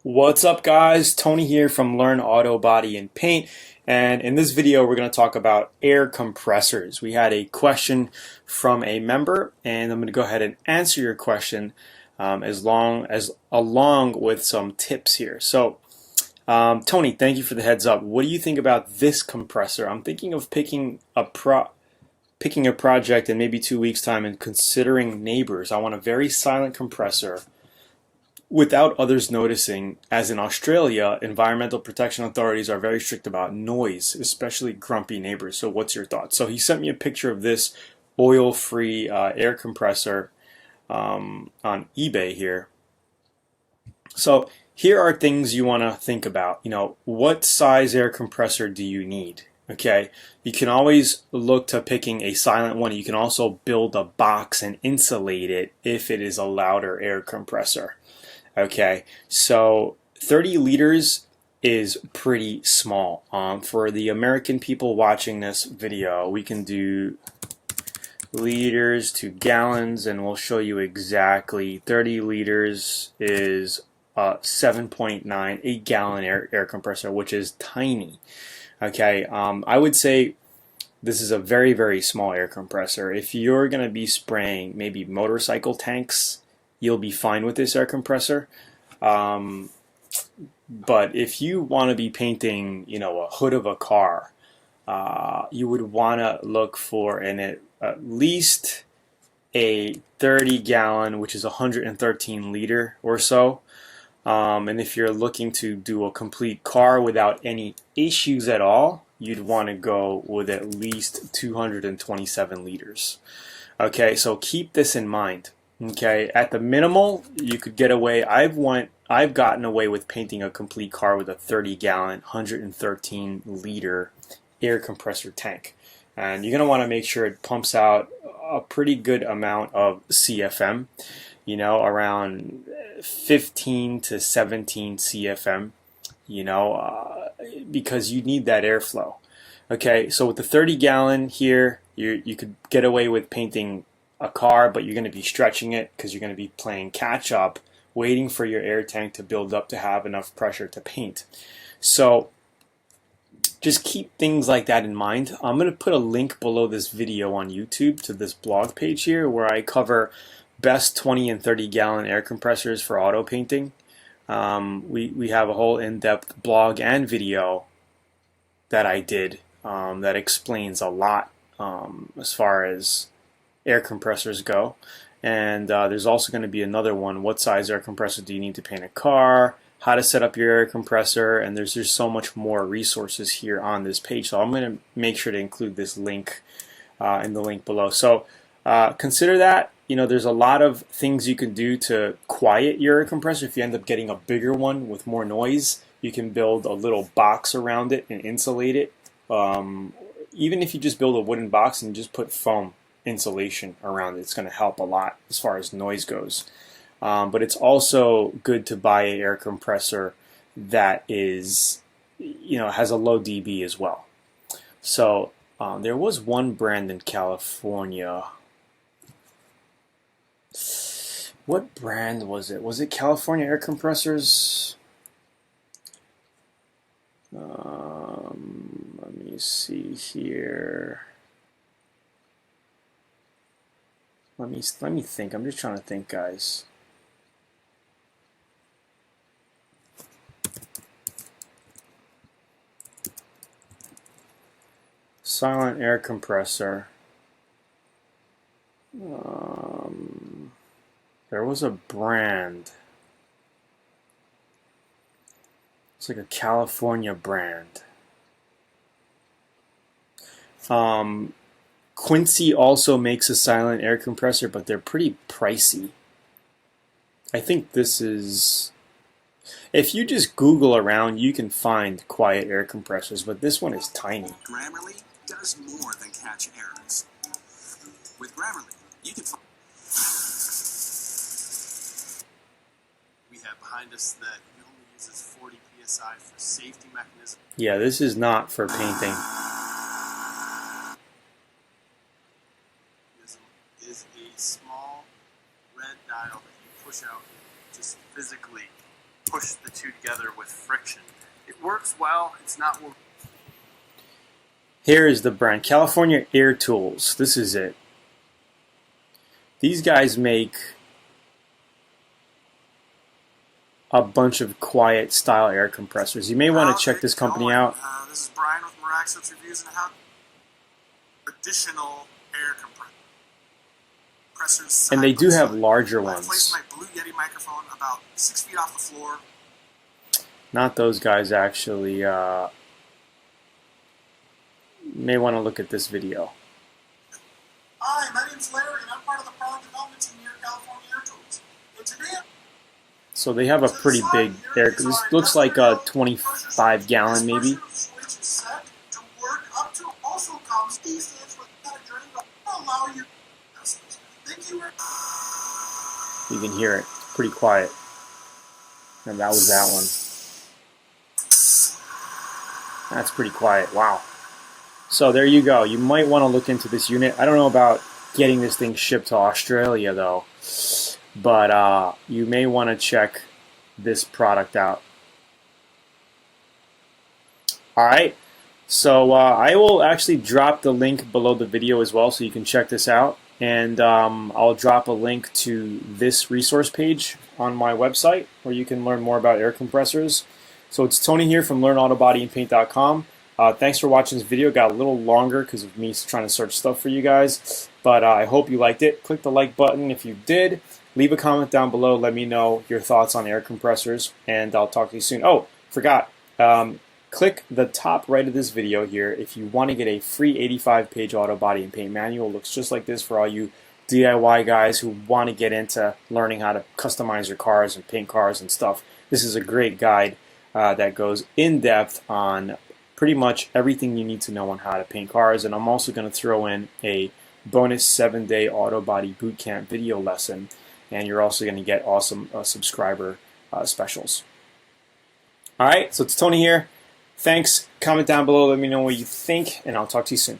What's up, guys? Tony here from Learn Auto Body and Paint, and in this video we're going to talk about air compressors. We had a question from a member, and I'm going to go ahead and answer your question along with some tips here. So Tony, thank you for the heads up. What do you think about this compressor? I'm thinking of picking a project in maybe 2 weeks time and considering neighbors. I want a very silent compressor without others noticing, as in Australia, environmental protection authorities are very strict about noise, especially grumpy neighbors. So what's your thoughts? So he sent me a picture of this oil-free air compressor on eBay here. So here are things you want to think about. What size air compressor do you need? Okay, you can always look to picking a silent one. You can also build a box and insulate it if it is a louder air compressor. Okay, so 30 liters is pretty small. For the American people watching this video, we can do liters to gallons, and we'll show you exactly. 30 liters is 7.9, 8-gallon air compressor, which is tiny. Okay, I would say this is a very, very small air compressor. If you're going to be spraying maybe motorcycle tanks, you'll be fine with this air compressor. But if you want to be painting, a hood of a car, you would want to look for at least a 30-gallon, which is 113 liter or so. And if you're looking to do a complete car without any issues at all, you'd want to go with at least 227 liters. Okay, so keep this in mind. Okay, at the minimal, you could get away. I've gotten away with painting a complete car with a 30-gallon, 113 liter air compressor tank. And you're gonna want to make sure it pumps out a pretty good amount of CFM, around 15 to 17 CFM, because you need that airflow. Okay, so with the 30-gallon here, you could get away with painting a car, but you're going to be stretching it because you're going to be playing catch up, waiting for your air tank to build up to have enough pressure to paint. So just keep things like that in mind. I'm going to put a link below this video on YouTube to this blog page here where I cover best 20 and 30-gallon air compressors for auto painting. We have a whole in-depth blog and video that I did that explains a lot as far as air compressors go. And there's also going to be another one: what size air compressor do you need to paint a car, how to set up your air compressor, and there's just so much more resources here on this page. So I'm going to make sure to include this link in the link below. So consider that. There's a lot of things you can do to quiet your air compressor. If you end up getting a bigger one with more noise, you can build a little box around it and insulate it. Even if you just build a wooden box and just put foam insulation around it, it's going to help a lot as far as noise goes. But it's also good to buy an air compressor that is, has a low dB as well. So there was one brand in California. What brand was it? Was it California Air Compressors? Let me see here. Let me think. I'm just trying to think, guys. Silent air compressor. There was a brand. It's like a California brand. Quincy also makes a silent air compressor, but they're pretty pricey. I think this is... If you just Google around, you can find quiet air compressors, but this one is tiny. Grammarly does more than catch errors. With Grammarly, you can find... We have behind us that it only uses 40 psi for safety mechanism. Yeah, this is not for painting. Is a small red dial that you push out just physically push the two together with friction. It works well. It's not. Here is the brand, California Air Tools. This is it. These guys make a bunch of quiet style air compressors. You may want to check this company out. This is Brian with Miraxos Reviews and how traditional air compressors. And they do have larger ones. I placed my Blue Yeti microphone about 6 feet off the floor. Not those guys, actually. You may want to look at this video. Hi, my name's Larry, and I'm part of the product development team here at California Air Tools. And today, so they have a pretty big air. This looks like a 25-gallon maybe. You can hear it. It's pretty quiet. And that was that one. That's pretty quiet. Wow. So there you go. You might want to look into this unit. I don't know about getting this thing shipped to Australia though, but you may want to check this product out. Alright, so I will actually drop the link below the video as well so you can check this out, and I'll drop a link to this resource page on my website where you can learn more about air compressors. So it's Tony here from LearnAutoBodyAndPaint.com. Thanks for watching this video. It got a little longer because of me trying to search stuff for you guys, but I hope you liked it. Click the like button if you did. Leave a comment down below. Let me know your thoughts on air compressors, and I'll talk to you soon. Oh, forgot. Click the top right of this video here if you want to get a free 85-page auto body and paint manual. It looks just like this for all you DIY guys who want to get into learning how to customize your cars and paint cars and stuff. This is a great guide that goes in depth on pretty much everything you need to know on how to paint cars, and I'm also going to throw in a bonus 7-day auto body bootcamp video lesson, and you're also going to get awesome subscriber specials. Alright, so it's Tony here. Thanks. Comment down below, let me know what you think, and I'll talk to you soon.